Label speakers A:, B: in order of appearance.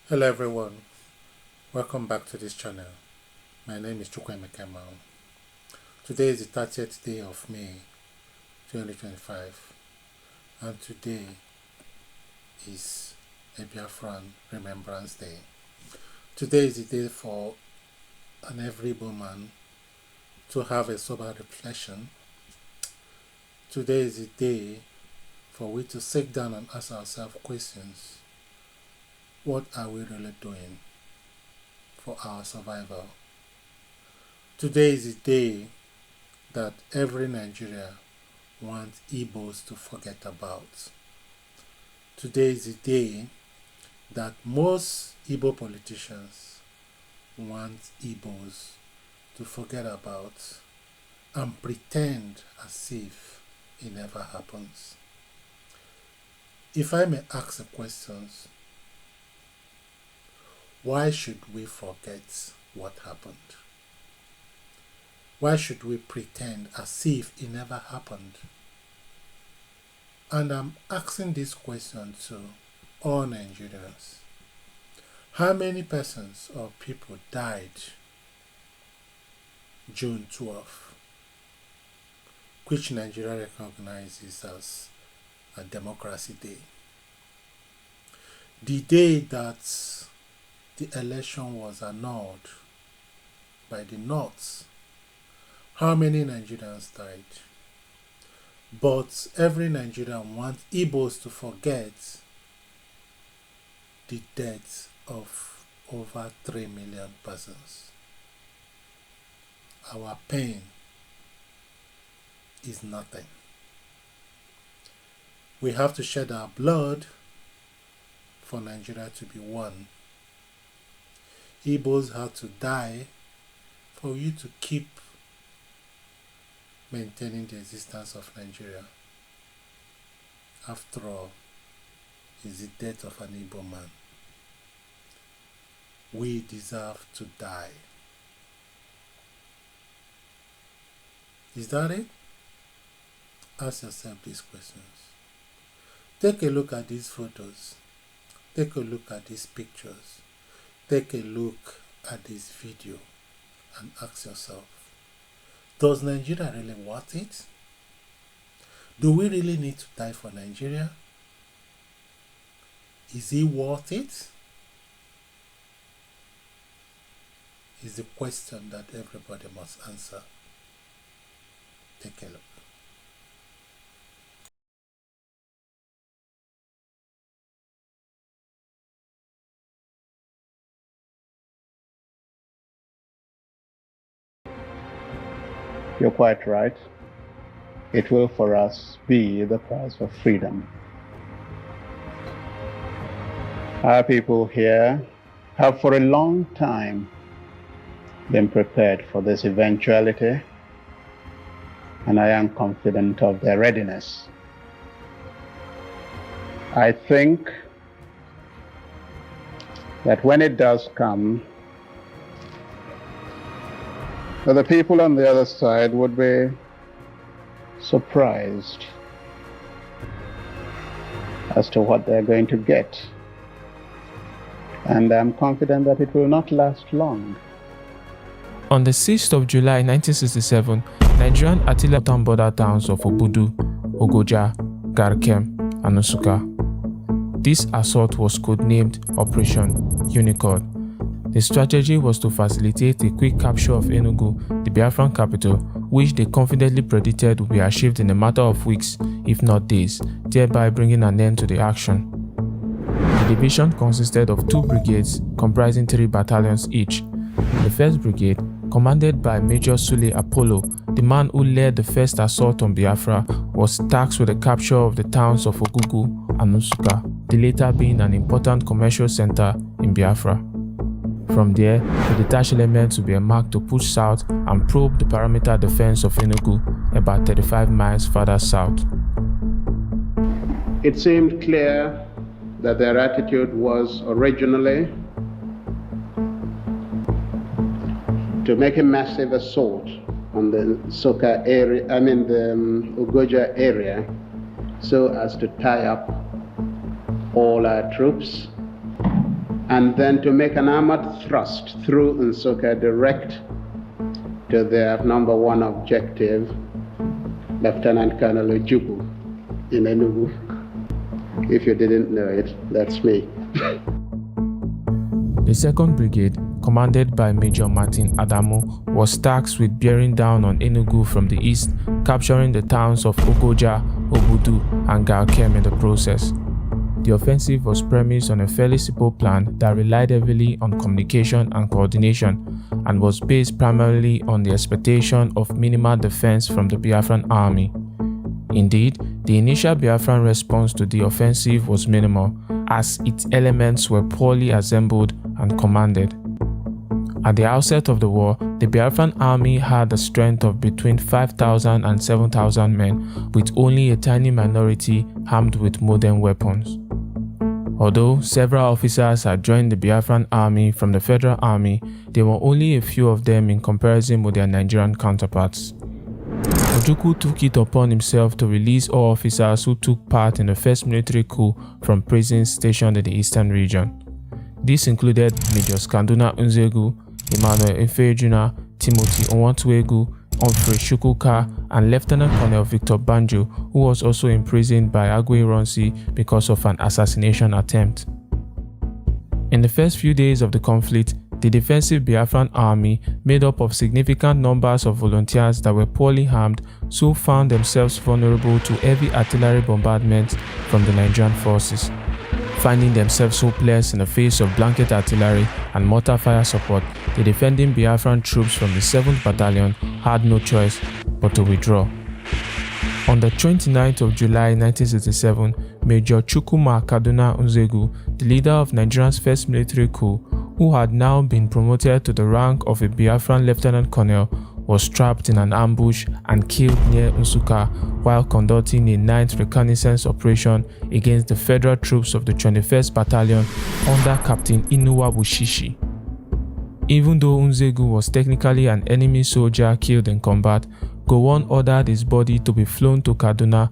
A: Hello everyone, welcome back to this channel. My name is Chukwuemeka Mao. Today is the 30th day of May 2025 and today is a Biafran Remembrance Day. Today is the day for an every woman to have a sober reflection. Today is the day for we to sit down and ask ourselves questions. What are we really doing for our survival? Today is the day that every Nigeria wants Igbos to forget about. Today is the day that most Igbo politicians want Igbos to forget about and pretend as if it never happens. If I may ask the questions, why should we forget what happened? Why should we pretend as if it never happened? And I'm asking this question to all Nigerians. How many persons or people died June 12th, which Nigeria recognizes as a Democracy Day? The day that the election was annulled by the North. How many Nigerians died? But every Nigerian wants Igbos to forget the death of over 3 million persons. Our pain is nothing. We have to shed our blood for Nigeria to be one. Igbos had to die for you to keep maintaining the existence of Nigeria. After all, it's the death of an Igbo man. We deserve to die. Is that it? Ask yourself these questions. Take a look at these photos. Take a look at these pictures. Take a look at this video and ask yourself, does Nigeria really worth it? Do we really need to die for Nigeria? Is it worth it? Is the question that everybody must answer. Take a look.
B: You're quite right. It will for us be the price of freedom. Our people here have for a long time been prepared for this eventuality, and I am confident of their readiness. I think that when it does come, that the people on the other side would be surprised as to what they're going to get. And I'm confident that it will not last long.
C: On the 6th of July 1967, Nigerian artillery attacked border towns of Obudu, Ogoja, Garkem, and Nsukka. This assault was codenamed Operation Unicorn. The strategy was to facilitate a quick capture of Enugu, the Biafran capital, which they confidently predicted would be achieved in a matter of weeks, if not days, thereby bringing an end to the action. The division consisted of 2 brigades comprising 3 battalions each. The 1st Brigade, commanded by Major Sule Apollo, the man who led the first assault on Biafra, was tasked with the capture of the towns of Ogugu and Nsukka, the latter being an important commercial center in Biafra. From there, the detached elements will be earmarked to push south and probe the perimeter defense of Enugu about 35 miles further south.
B: It seemed clear that their attitude was originally to make a massive assault on the Soka area, the Ugoja area, so as to tie up all our troops and then to make an armored thrust through Nsukka direct to their number one objective, Lieutenant Colonel Ojukwu in Enugu. If you didn't know it, that's me.
C: The 2nd Brigade, commanded by Major Martin Adamu, was tasked with bearing down on Enugu from the east, capturing the towns of Ogoja, Obudu, and Garkem in the process. The offensive was premised on a fairly simple plan that relied heavily on communication and coordination, and was based primarily on the expectation of minimal defense from the Biafran army. Indeed, the initial Biafran response to the offensive was minimal, as its elements were poorly assembled and commanded. At the outset of the war, the Biafran army had a strength of between 5,000 and 7,000 men, with only a tiny minority armed with modern weapons. Although several officers had joined the Biafran army from the Federal Army, there were only a few of them in comparison with their Nigerian counterparts. Ojukwu took it upon himself to release all officers who took part in the first military coup from prisons stationed in the eastern region. This included Major Skanduna Nzegu, Emmanuel Ifejuna, Timothy Onwatuegu, Humphrey Chukwuka, and Lieutenant Colonel Victor Banjo, who was also imprisoned by Agwe Ironsi because of an assassination attempt. In the first few days of the conflict, the defensive Biafran army, made up of significant numbers of volunteers that were poorly armed, soon found themselves vulnerable to heavy artillery bombardment from the Nigerian forces. Finding themselves hopeless in the face of blanket artillery and mortar fire support, the defending Biafran troops from the 7th Battalion had no choice but to withdraw. On the 29th of July 1967, Major Chukwuma Kaduna Nzegu, the leader of Nigeria's first military coup, who had now been promoted to the rank of a Biafran lieutenant colonel, was trapped in an ambush and killed near Nsukka while conducting a 9th reconnaissance operation against the federal troops of the 21st Battalion under Captain Inuwa Bushishi. Even though Nzegu was technically an enemy soldier killed in combat, Gowon ordered his body to be flown to Kaduna